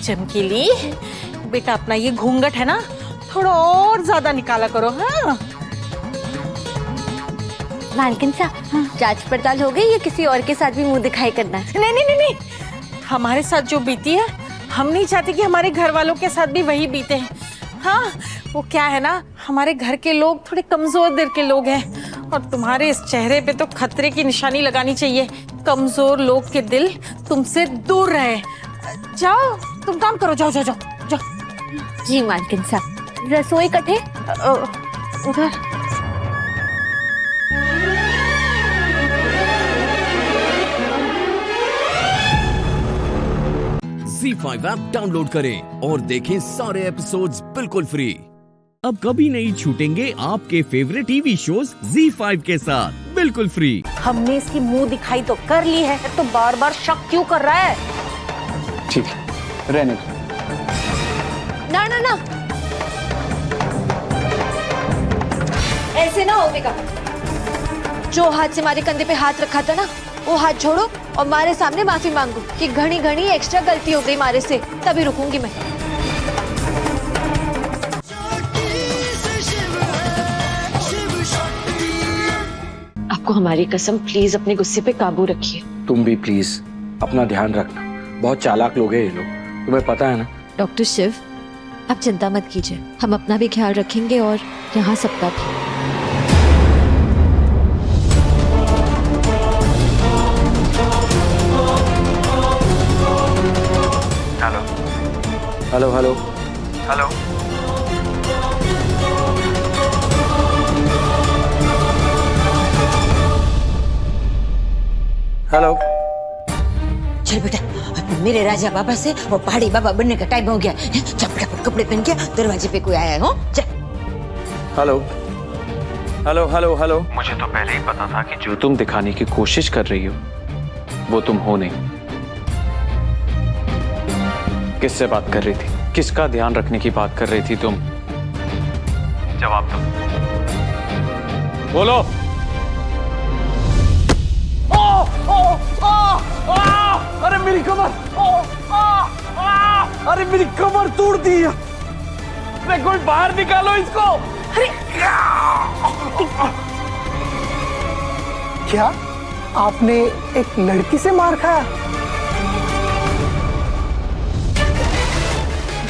S17: चमकीली बेटा, अपना ये घूंघट है ना, थोड़ा और ज्यादा निकाला करो। हाँ
S10: मालकिन साहब, जांच पड़ताल हो गई या किसी और के साथ भी मुंह दिखाई करना है?
S17: नहीं नहीं नहीं, हमारे साथ जो बीती है हम नहीं चाहते कि हमारे घर वालों के साथ भी वही बीते हैं। हाँ, वो क्या है ना, हमारे घर के लोग थोड़े कमजोर दिल के लोग हैं और तुम्हारे इस चेहरे पे तो खतरे की निशानी लगानी चाहिए। कमजोर लोग के दिल तुमसे दूर रहे। जाओ तुम काम करो, जाओ जाओ जाओ जाओ।
S10: जी मालकिन साहब। रसोई कटे उधर।
S1: ZEE5 ऐप डाउनलोड करें और देखें सारे एपिसोड्स बिल्कुल फ्री। अब कभी नहीं छूटेंगे आपके फेवरेट टीवी शोज ZEE5 के साथ बिल्कुल फ्री।
S17: हमने इसकी मुंह दिखाई तो कर ली है, तो बार बार शक क्यों कर रहा है?
S8: ठीक है, रहने दो।
S10: ना ना ना, ऐसे ना होगा। जो हाथ से हमारे कंधे पे हाथ रखा था ना, वो हाथ छोड़ो और हमारे सामने माफी मांगो कि घनी घनी एक्स्ट्रा गलती हो गई हमारे से, तभी रुकूंगी मैं।
S11: आपको हमारी कसम, प्लीज अपने गुस्से पे काबू रखिए।
S4: तुम भी प्लीज अपना ध्यान रखना, बहुत चालाक लोग हैं ये लोग, तुम्हें पता है ना।
S10: डॉक्टर शिव, आप चिंता मत कीजिए, हम अपना भी ख्याल रखेंगे और यहाँ सबका भी।
S4: Hello hello
S8: hello.
S4: हेलो।
S17: चल बेटा, मेरे राजा बाबा से वो पहाड़ी बाबा बनने का टाइम हो गया। चल फटाफट कपड़े पहन के, दरवाजे पे कोई आया है। हो चल।
S4: Hello hello hello hello.
S22: मुझे तो पहले ही पता था कि जो तुम दिखाने की कोशिश कर रही हो वो तुम हो नहीं। किससे बात कर रही थी? किसका ध्यान रखने की बात कर रही थी तुम? जवाब दो।
S4: बोलो।
S17: ओ, ओ, ओ,
S9: अरे मेरी कमर! अरे मेरी कमर तोड़ दी! अरे कोई बाहर निकालो इसको!
S17: अरे क्या आपने एक लड़की से मार खाया?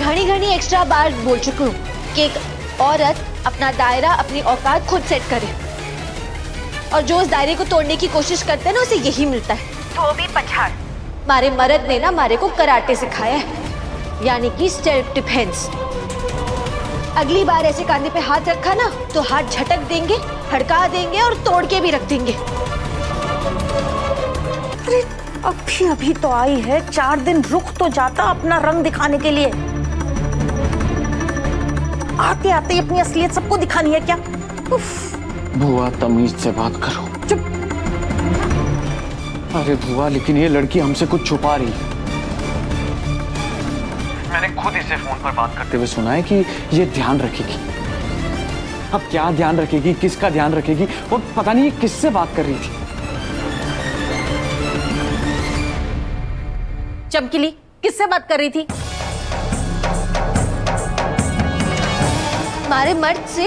S5: घड़ी घड़ी एक्स्ट्रा बार बोल चुकी हूँ कि एक औरत अपना दायरा, अपनी औकात खुद सेट करे, और जो उस दायरे को तोड़ने की कोशिश करते हैं ना, उसे यही मिलता है, तो भी पछाड़। मारे मर्द ने ना मारे को कराटे सिखाया है, यानी कि सेल्फ डिफेंस। अगली बार ऐसे कांधे पे हाथ रखा ना तो हाथ झटक देंगे, हड़का देंगे और तोड़ के भी रख देंगे।
S17: अरे अभी अभी तो आई है, 4 दिन रुक तो जाता अपना रंग दिखाने के लिए। आते आते अपनी असलियत सबको दिखानी है क्या? उफ।
S22: बुआ तमीज से बात करो।
S17: चुप।
S22: अरे बुआ, लेकिन ये लड़की हमसे कुछ छुपा रही है। मैंने खुद इसे फोन पर बात करते हुए सुना है कि ये ध्यान रखेगी। अब क्या ध्यान रखेगी, किसका ध्यान रखेगी, और पता नहीं ये किससे बात कर रही थी।
S17: चमकीली किससे बात कर रही थी?
S5: मारे मर्द से।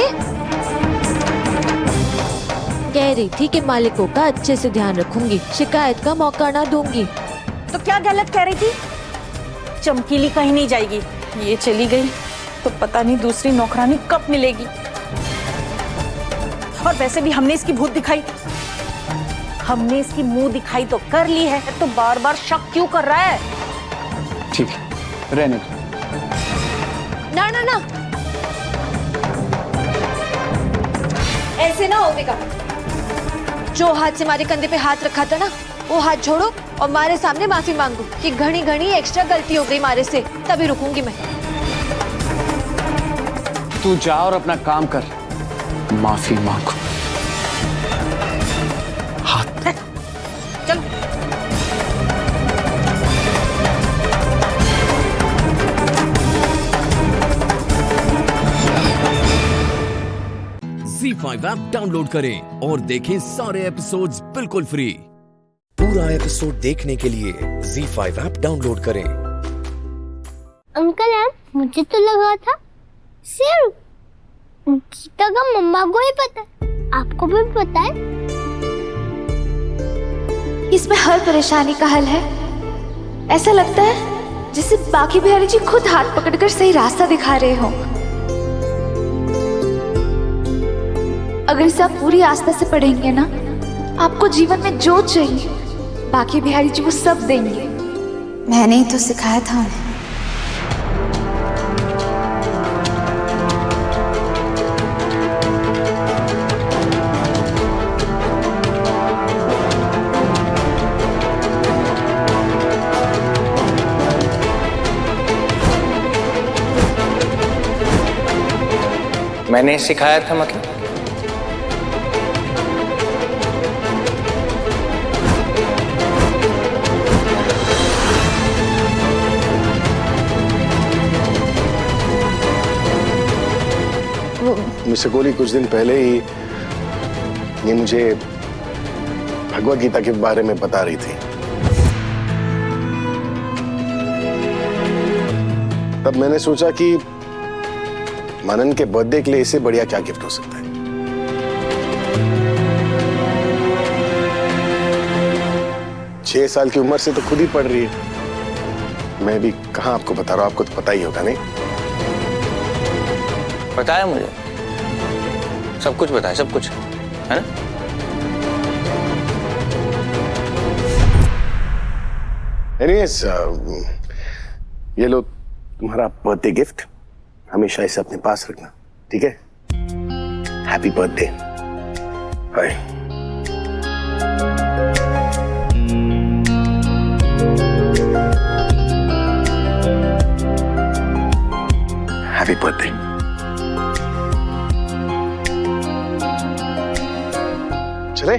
S5: कह रही थी कि मालिकों का अच्छे से ध्यान रखूंगी, शिकायत का मौका ना दूंगी।
S17: तो क्या गलत कह रही थी? चमकीली कहीं नहीं जाएगी, ये चली गई तो पता नहीं दूसरी नौकरानी कब मिलेगी। और वैसे भी हमने इसकी भूत दिखाई, हमने इसकी मुंह दिखाई तो कर ली है, तो बार बार शक क्यों कर रहा है?
S22: ठीक है, रहने दो।
S5: ना ना ना, ऐसे ना होगा। जो हाथ से मारे कंधे पे हाथ रखा था ना, वो हाथ छोड़ो और मारे सामने माफी मांगो कि घनी घनी एक्स्ट्रा गलती हो गई मारे से, तभी रुकूंगी मैं।
S22: तू जा और अपना काम कर, माफी मांगो। हाथ
S17: चल।
S1: ZEE5 ऐप डाउनलोड करें और देखें सारे एपिसोड्स बिल्कुल फ्री।
S20: पूरा एपिसोड देखने के लिए ZEE5 ऐप डाउनलोड करें।
S3: अंकल यार, मुझे तो लगा था सिर्फ गीता का मम्मा को ही पता है, आपको भी पता है?
S2: इसमें हर परेशानी का हल है। ऐसा लगता है जैसे बाकी बिहारी जी खुद हाथ पकड़कर सही रास्ता दिखा रहे हो। अगर इसे आप पूरी आस्था से पढ़ेंगे ना, आपको जीवन में जो चाहिए बाकी बिहारी जी वो सब देंगे। मैंने ही तो सिखाया था उन्हें।
S7: मैंने सिखाया था मतलब?
S23: मिस्टर कोहली, कुछ दिन पहले ही ये मुझे भगवद गीता के बारे में बता रही थी। तब मैंने सोचा कि मनन के बर्थडे के लिए इससे बढ़िया क्या गिफ्ट हो सकता है। छह साल की उम्र से तो खुद ही पढ़ रही है। मैं भी कहां आपको बता रहा हूं, आपको तो पता ही होगा। नहीं
S7: बताया मुझे, सब कुछ बताया, सब कुछ है ना।
S23: एनीवेज, ये लो तुम्हारा बर्थडे गिफ्ट, हमेशा इसे अपने पास रखना, ठीक है? Happy birthday. Hi. Happy birthday. चले?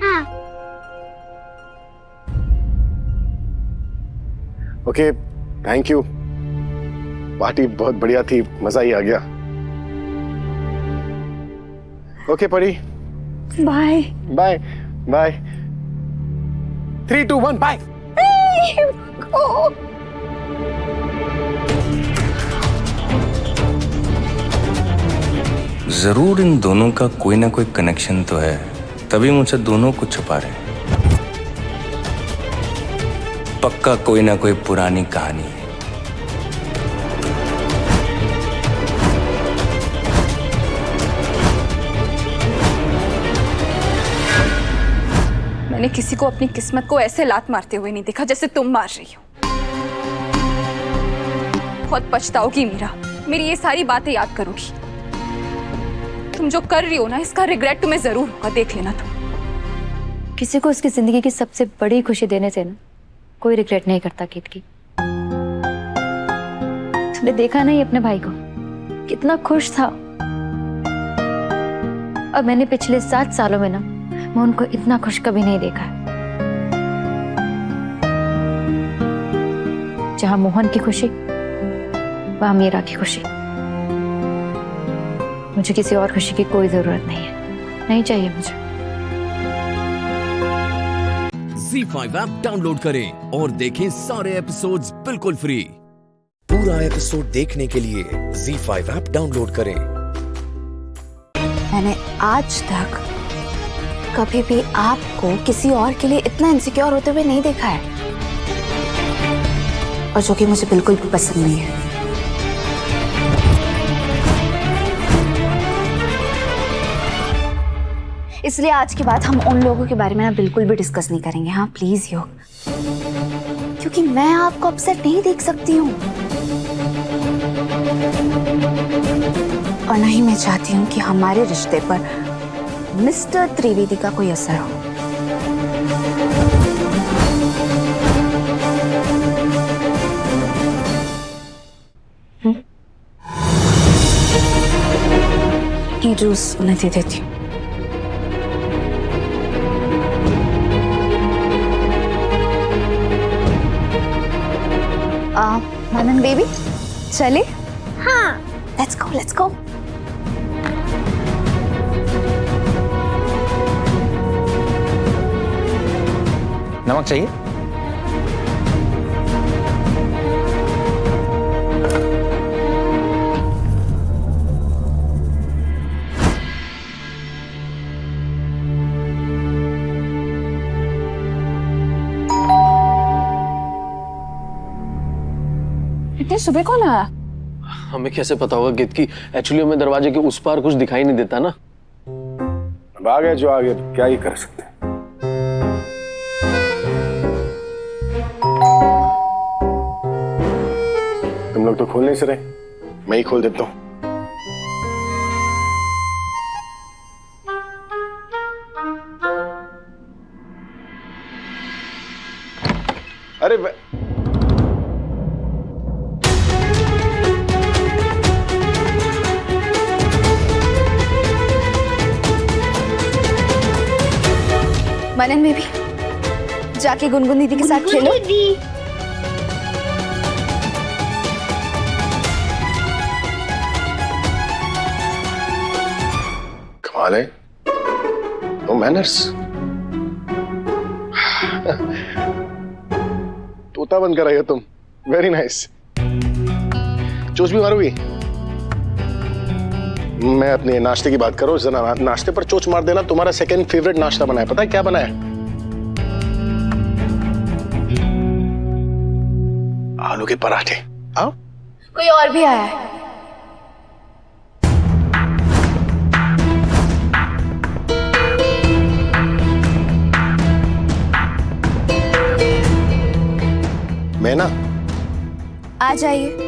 S3: हाँ।
S23: Okay, thank you. पार्टी बहुत बढ़िया थी, मजा ही आ गया। ओके परी,
S2: बाय
S23: बाय बाय। 3, 2, 1 बाय।
S2: ओ
S7: जरूर इन दोनों का कोई ना कोई कनेक्शन तो है, तभी मुझसे दोनों को छुपा रहे हैं। पक्का कोई ना कोई पुरानी कहानी है।
S2: मैंने किसी को अपनी किस्मत को ऐसे लात मारते हुए नहीं देखा जैसे तुम मार रही हो। बहुत पछताओगी मीरा, मेरी ये सारी बातें याद करोगी। तुम जो कर रही हो ना, इसका रिग्रेट तुम्हें जरूर होगा, देख लेना तुम।
S12: किसी को उसकी जिंदगी की सबसे बड़ी खुशी देने से ना कोई रिग्रेट नहीं करता कीर्ति। तुमने देखा नहीं अपने भाई को, कितना खुश था। और मैंने पिछले 7 सालों में ना मैं उनको इतना खुश कभी नहीं देखा है। जहां मोहन की खुशी वहां मीरा की खुशी। मुझे किसी और खुशी की कोई जरूरत नहीं है, नहीं चाहिए मुझे।
S1: ZEE5 ऐप डाउनलोड करें और देखें सारे एपिसोड्स बिल्कुल फ्री।
S20: पूरा एपिसोड देखने के लिए ZEE5 ऐप डाउनलोड करें।
S13: मैंने आज तक कभी भी आपको किसी और के लिए इतना इनसिक्योर होते हुए नहीं देखा है, और जो कि मुझे बिल्कुल भी पसंद नहीं है। इसलिए आज के बाद हम उन लोगों के बारे में ना बिल्कुल भी डिस्कस नहीं करेंगे। हाँ प्लीज योग, क्योंकि मैं आपको अपसेट नहीं देख सकती हूँ, और ना ही मैं चाहती हूँ कि हमारे रिश्ते पर मिस्टर त्रिवेदी का कोई असर हो। ये जूस उन्हें दे देती हूँ। मनन बेबी चले? हाँ, लेट्स गो लेट्स गो।
S7: नमक चाहिए?
S13: इतने सुबह कौन आया?
S21: हमें कैसे पता होगा गिद्ध की? एक्चुअली हमें दरवाजे के उस पार कुछ दिखाई नहीं देता ना।
S23: अब आ गए जो आ गए, क्या ही कर सकते हैं। तुम लोग तो खोल नहीं रहे, मैं ही खोल देता हूँ। अरे
S13: मनन बेबी, जाके गुनगुन दीदी के साथ खेलो।
S23: कमाल है, नो मैनर्स। तोता बन कर आई हो तुम, वेरी नाइस। चोच भी मारोगी? मैं अपने नाश्ते की बात करो, जरा नाश्ते पर चोच मार देना। तुम्हारा सेकंड फेवरेट नाश्ता बना है, पता है क्या बना है? आलू के पराठे। आओ।
S13: कोई और भी आया है?
S23: मैं ना,
S13: आ जाइए।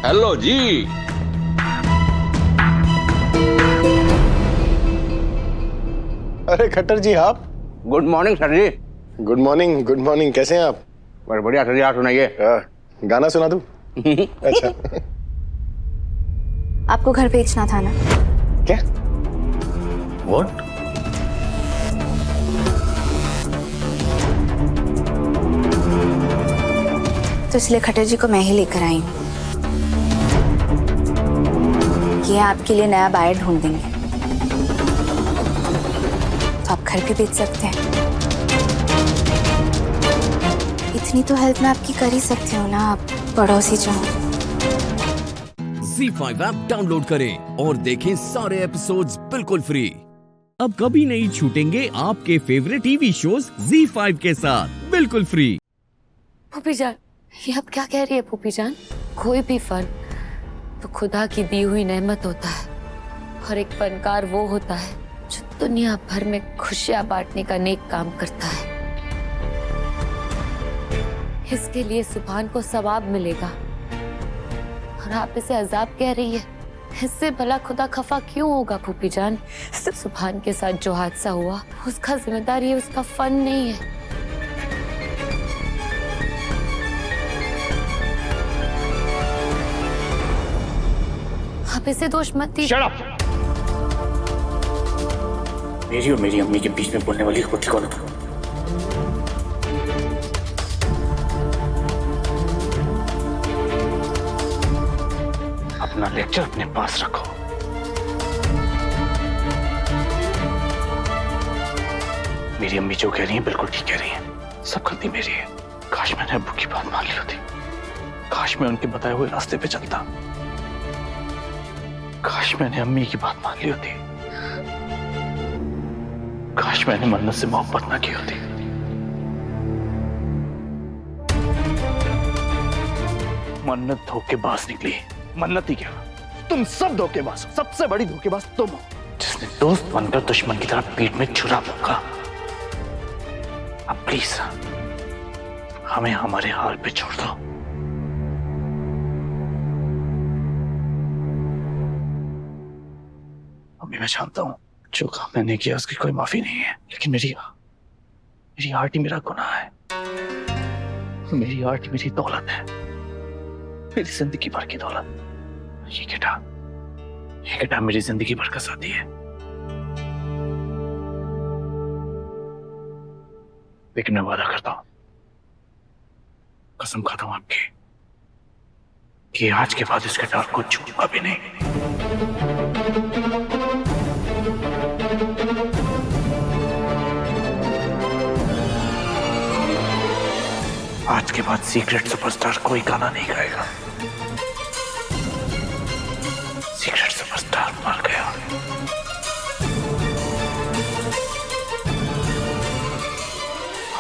S16: हेलो जी।
S23: अरे खट्टर जी आप?
S16: गुड मॉर्निंग सर जी।
S23: Good morning, good morning. कैसे हैं आप?
S16: बस बढ़िया सर जी, आप सुनाइए।
S23: गाना सुना दूं? अच्छा।
S13: आपको घर भेजना था ना?
S23: क्या?
S16: What?
S13: तो इसलिए खट्टर जी को मैं ही लेकर आई हूँ। ये आपके लिए नया बायर ढूंढ देंगे। तो आप घर भी बेच सकते हैं। इतनी तो हेल्प मैं आपकी कर ही सकती हूँ ना, आप पड़ोसी जो हो।
S1: Z5 ऐप डाउनलोड करें और देखें सारे एपिसोड्स बिल्कुल फ्री। अब कभी नहीं छूटेंगे आपके फेवरेट टीवी शोज Z5 के साथ बिल्कुल फ्री।
S12: फूफी जान, ये अब क्या कह रही है फूफी जान? कोई भी फन तो खुदा की दी हुई नेमत होता है, और एक फनकार वो होता है जो दुनिया भर में खुशियां बांटने का नेक काम करता है। इसके लिए सुभान को सवाब मिलेगा, और आप इसे अजाब कह रही है। इससे भला खुदा खफा क्यों होगा फूफी जान? सुभान के साथ जो हादसा हुआ उसका जिम्मेदार ये उसका फन नहीं है। आप इसे दोष मत दीजिए।
S22: Shut up! मेरी और मेरी अम्मी के बीच में बोलने वाली होती कौन है तुम? अपना लेक्चर अपने पास रखो। मेरी अम्मी जो कह रही है बिल्कुल ठीक कह रही है। सब गलती मेरी है। काश मैंने अब्बू की बात मान ली होती। काश मैं उनके बताए हुए रास्ते पे चलता। काश मैंने अम्मी की बात मान ली होती। काश मैंने मन्नत से मोहब्बत ना की होती। मन्नत धोखेबाज निकली। मन्नत ही क्या, तुम सब धोखेबाज हो। सबसे बड़ी धोखेबाज तुम हो, जिसने दोस्त बनकर दुश्मन की तरह पीठ में छुरा भोंका। अब प्लीज हमें हमारे हाल पे छोड़ दो। अभी मैं जानता हूं जो काम मैंने किया उसकी कोई माफी नहीं है, लेकिन मेरी आर्ट ही मेरा गुनाह है। मेरी आर्ट मेरी दौलत है, मेरी जिंदगी भर की दौलत। ये गिटार मेरी जिंदगी भर का साथी है। लेकिन मैं वादा करता हूं, कसम खाता हूं आपकी, कि आज के बाद इस गिटार को छूऊंगा भी नहीं। आज के बाद सीक्रेट सुपरस्टार कोई गाना नहीं गाएगा। सीक्रेट सुपरस्टार मर गया।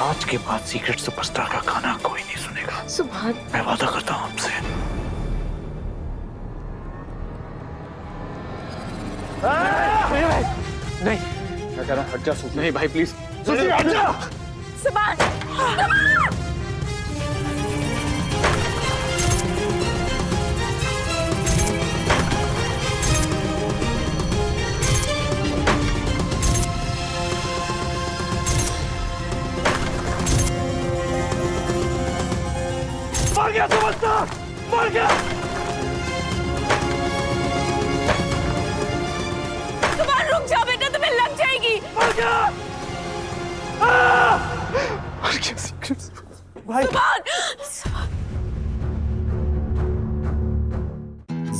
S22: आज के बाद सीक्रेट सुपरस्टार का गाना कोई नहीं सुनेगा।
S12: सुभान,
S22: मैं वादा करता हूं आपसे। नहीं, मैं कह रहा हूं हट जा। नहीं भाई प्लीज हट जा।
S10: सुभान,
S22: मर गया सुपरस्टार, मर गया।
S10: सुभान रुक जा बेटा, तुम्हें लग जाएगी।
S22: मर गया। मर गया सीक्रेट भाई।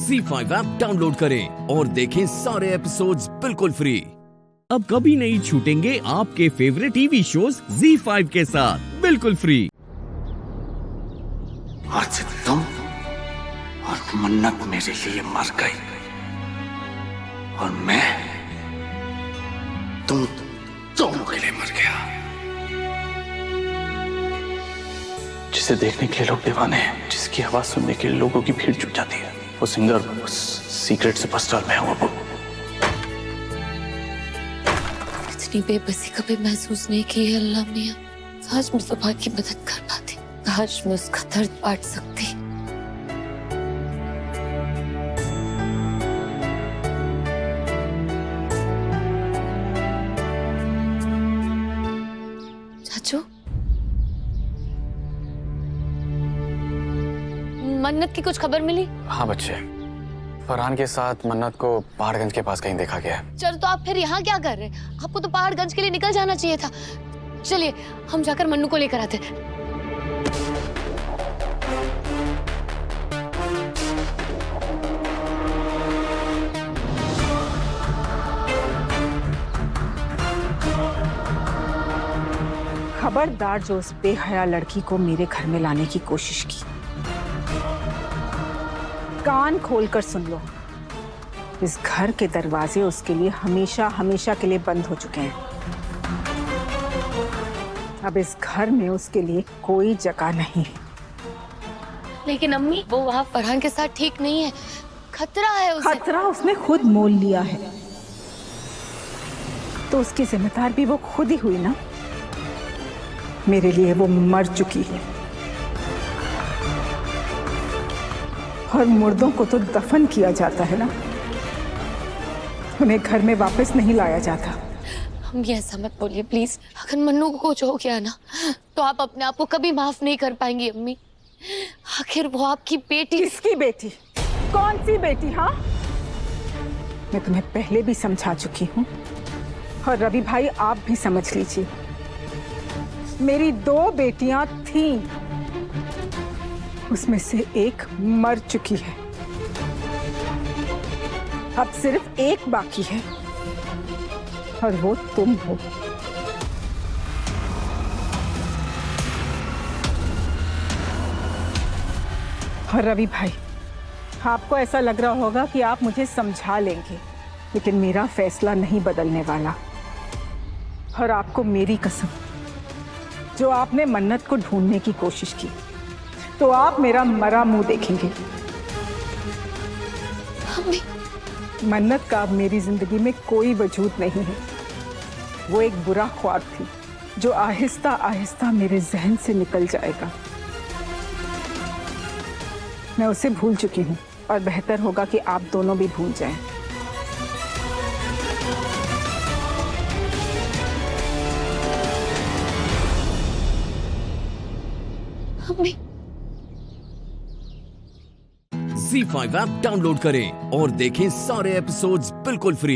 S1: Z5 ऐप डाउनलोड करें और देखें सारे एपिसोड्स बिल्कुल फ्री। अब कभी नहीं छूटेंगे आपके फेवरेट टीवी शोज Z5 के साथ बिल्कुल फ्री।
S22: आज से तुम और मन्नत मेरे लिए मर गई, और मैं तुम दोनों के लिए मर गया। जिसे देखने के लिए लोग दीवाने हैं, जिसकी आवाज सुनने के लिए लोगों की भीड़ जुट जाती है, वो सिंगर, वो सीक्रेट सुपरस्टार मैं हूं।
S12: इतनी बेबसी कभी महसूस नहीं की है अल्लाह मियां। काश मैं सुभान की मदद कर पाती, काश मैं उसका दर्द बांट सकती। चाचू, मन्नत की कुछ खबर मिली?
S6: हाँ बच्चे, फरहान के साथ मन्नत को पहाड़गंज के पास कहीं देखा गया है।
S12: चल तो आप फिर यहाँ क्या कर रहे हैं? आपको तो पहाड़गंज के लिए निकल जाना चाहिए था। चलिए हम जाकर मन्नू को लेकर आते हैं।
S17: खबरदार जो उस बेहया लड़की को मेरे घर में लाने की कोशिश की। कान खोलकर सुन लो, इस घर के दरवाजे उसके लिए हमेशा हमेशा के लिए बंद हो चुके हैं। अब इस घर में उसके लिए कोई जगह नहीं है।
S12: लेकिन अम्मी, वो वहाँ फरहान के साथ ठीक नहीं है, खतरा है उसे।
S17: खतरा उसने खुद मोल लिया है, तो उसकी जिम्मेदार भी वो खुद ही हुई ना। मेरे लिए वो मर चुकी है, और मुर्दों को तो दफन किया जाता है ना, उन्हें घर में वापस नहीं लाया जाता।
S12: अम्मी ऐसा मत बोलिए प्लीज। अगर मन्नू को कुछ हो गया ना, तो आप अपने आप को कभी माफ नहीं कर पाएंगी अम्मी। आखिर वो आपकी बेटी।
S17: किसकी बेटी? कौन सी बेटी? हाँ, मैं तुम्हें पहले भी समझा चुकी हूँ, और रवि भाई आप भी समझ लीजिए, मेरी 2 बेटियां थीं, उसमें से एक मर चुकी है, अब सिर्फ एक बाकी है, और वो तुम हो। और रवि भाई, आपको ऐसा लग रहा होगा कि आप मुझे समझा लेंगे, लेकिन मेरा फैसला नहीं बदलने वाला। और आपको मेरी कसम, जो आपने मन्नत को ढूंढने की कोशिश की, तो आप मेरा मरा मुंह देखेंगे। मन्नत का अब मेरी जिंदगी में कोई वजूद नहीं है। वो एक बुरा ख्वाब थी, जो आहिस्ता आहिस्ता मेरे जहन से निकल जाएगा। मैं उसे भूल चुकी हूँ, और बेहतर होगा कि आप दोनों भी भूल जाएं।
S1: ZEE5 ऐप डाउनलोड करें और देखें सारे एपिसोड्स बिल्कुल फ्री।